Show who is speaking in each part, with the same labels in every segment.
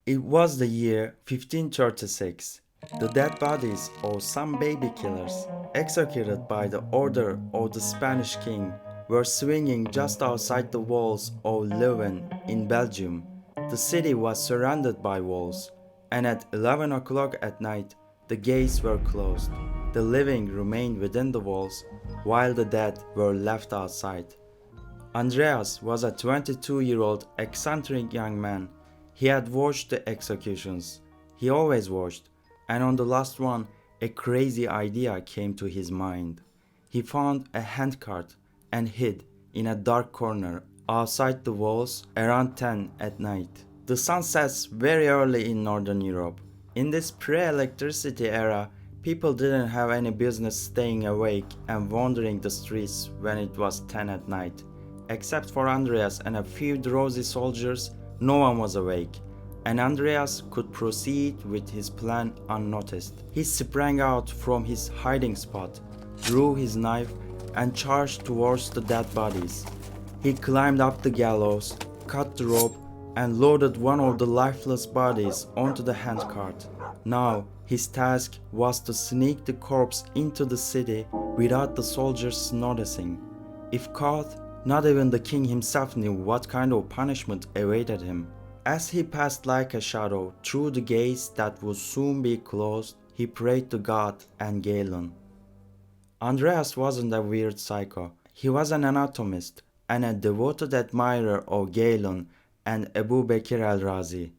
Speaker 1: It was the year 1536. The dead bodies of some baby killers, executed by the order of the Spanish king, were swinging just outside the walls of Leuven in Belgium. The city was surrounded by walls, and at 11 o'clock at night, the gates were closed. The living remained within the walls, while the dead were left outside. Andreas was a 22-year-old eccentric young man. He had watched the executions. He always watched, and on the last one, a crazy idea came to his mind. He found a handcart and hid in a dark corner outside the walls around 10 at night. The sun sets very early in Northern Europe. In this pre-electricity era, people didn't have any business staying awake and wandering the streets when it was 10 at night. Except for Andreas and a few drowsy soldiers, no one was awake, and Andreas could proceed with his plan unnoticed. He sprang out from his hiding spot, drew his knife, and charged towards the dead bodies. He climbed up the gallows, cut the rope, and loaded one of the lifeless bodies onto the handcart. Now, his task was to sneak the corpse into the city without the soldiers noticing. If caught, not even the king himself knew what kind of punishment awaited him. As he passed like a shadow through the gates that would soon be closed, he prayed to God and Galen. Andreas wasn't a weird psycho. He was an anatomist and a devoted admirer of Galen and Abu Bakr al-Razi.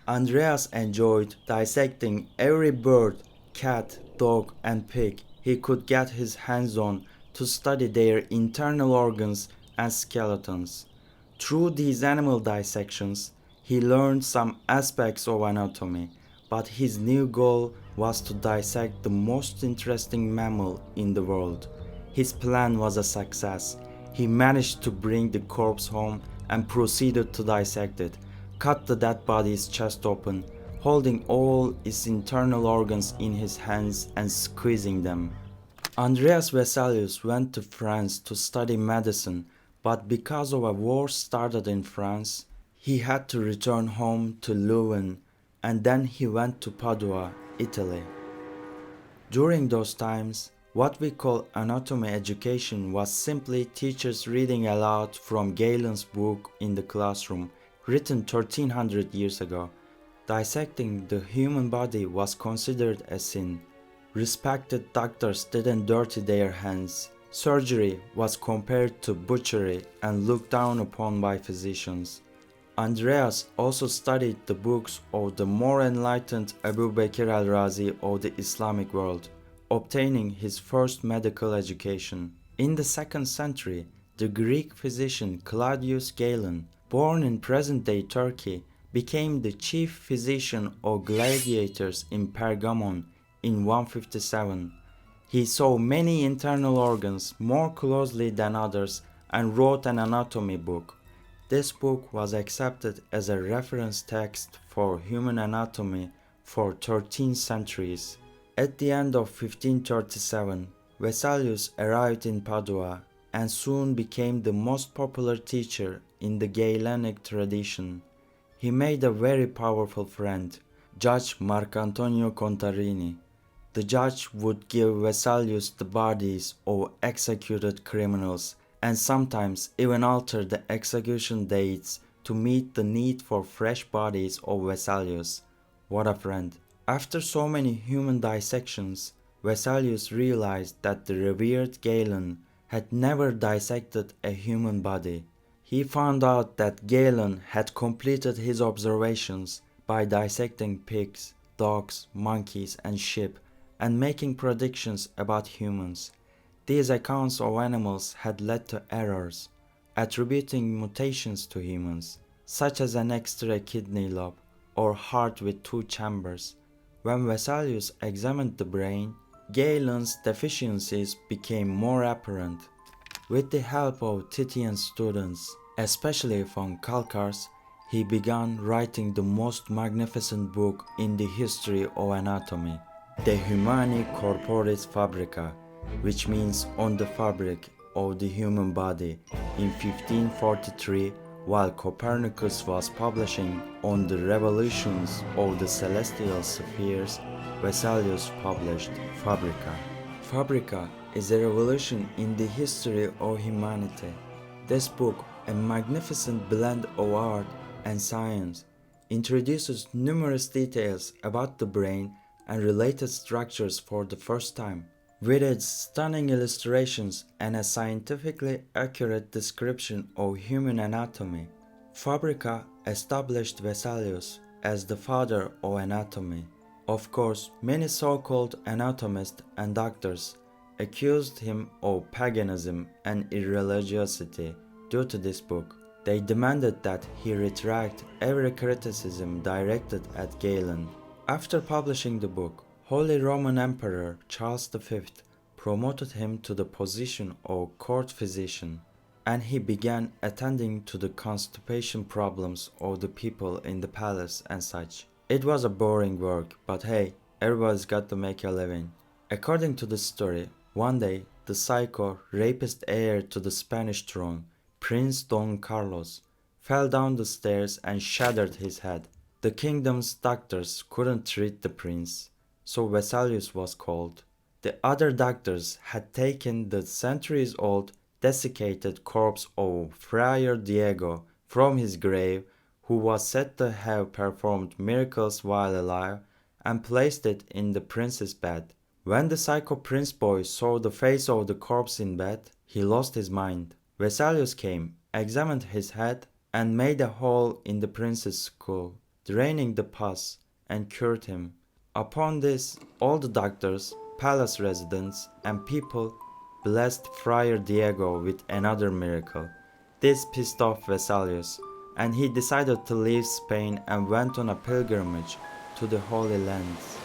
Speaker 1: Andreas enjoyed dissecting every bird, cat, dog, and pig he could get his hands on to study their internal organs and skeletons. Through these animal dissections, he learned some aspects of anatomy, but his new goal was to dissect the most interesting mammal in the world. His plan was a success. He managed to bring the corpse home and proceeded to dissect it, cut the dead body's chest open, holding all its internal organs in his hands and squeezing them. Andreas Vesalius went to France to study medicine, but because of a war started in France, he had to return home to Leuven, and then he went to Padua, Italy. During those times, what we call anatomy education was simply teachers reading aloud from Galen's book in the classroom, written 1300 years ago. Dissecting the human body was considered a sin. Respected doctors didn't dirty their hands. Surgery was compared to butchery and looked down upon by physicians. Andreas also studied the books of the more enlightened Abu Bakr al-Razi of the Islamic world, obtaining his first medical education. In the 2nd century, the Greek physician Claudius Galen, born in present-day Turkey, became the chief physician of gladiators in Pergamon in 157. He saw many internal organs more closely than others and wrote an anatomy book. This book was accepted as a reference text for human anatomy for 13 centuries. At the end of 1537, Vesalius arrived in Padua and soon became the most popular teacher in the Galenic tradition. He made a very powerful friend, Judge Marcantonio Contarini. The judge would give Vesalius the bodies of executed criminals and sometimes even alter the execution dates to meet the need for fresh bodies of Vesalius. What a friend. After so many human dissections, Vesalius realized that the revered Galen had never dissected a human body. He found out that Galen had completed his observations by dissecting pigs, dogs, monkeys, and sheep, and making predictions about humans. These accounts of animals had led to errors, attributing mutations to humans, such as an extra kidney lobe or heart with 2 chambers. When Vesalius examined the brain, Galen's deficiencies became more apparent. With the help of Titian students, especially von Calcars, he began writing the most magnificent book in the history of anatomy, the Humani Corporis Fabrica, which means on the fabric of the human body, in 1543 While Copernicus was publishing on the revolutions of the celestial spheres, Vesalius published Fabrica. Fabrica is a revolution in the history of humanity. This book, a magnificent blend of art and science, introduces numerous details about the brain and related structures for the first time. With its stunning illustrations and a scientifically accurate description of human anatomy, Fabrica established Vesalius as the father of anatomy. Of course, many so-called anatomists and doctors accused him of paganism and irreligiosity due to this book. They demanded that he retract every criticism directed at Galen. After publishing the book, Holy Roman Emperor Charles V promoted him to the position of court physician, and he began attending to the constipation problems of the people in the palace and such. It was a boring work, but hey, everybody's got to make a living. According to the story, one day the psycho rapist heir to the Spanish throne, Prince Don Carlos, fell down the stairs and shattered his head. The kingdom's doctors couldn't treat the prince, so Vesalius was called. The other doctors had taken the centuries-old desiccated corpse of Friar Diego from his grave, who was said to have performed miracles while alive, and placed it in the prince's bed. When the psycho prince boy saw the face of the corpse in bed, he lost his mind. Vesalius came, examined his head, and made a hole in the prince's skull, draining the pus, and cured him. Upon this, all the doctors, palace residents, and people blessed Friar Diego with another miracle. This pissed off Vesalius, and he decided to leave Spain and went on a pilgrimage to the Holy Lands.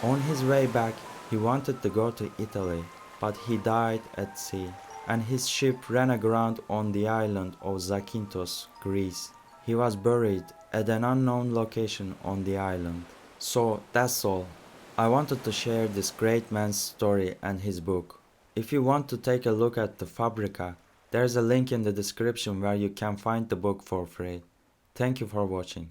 Speaker 1: On his way back, he wanted to go to Italy, but he died at sea, and his ship ran aground on the island of Zakynthos, Greece. He was buried at an unknown location on the island. So that's all. I wanted to share this great man's story and his book. If you want to take a look at the Fabrica, there's a link in the description where you can find the book for free. Thank you for watching.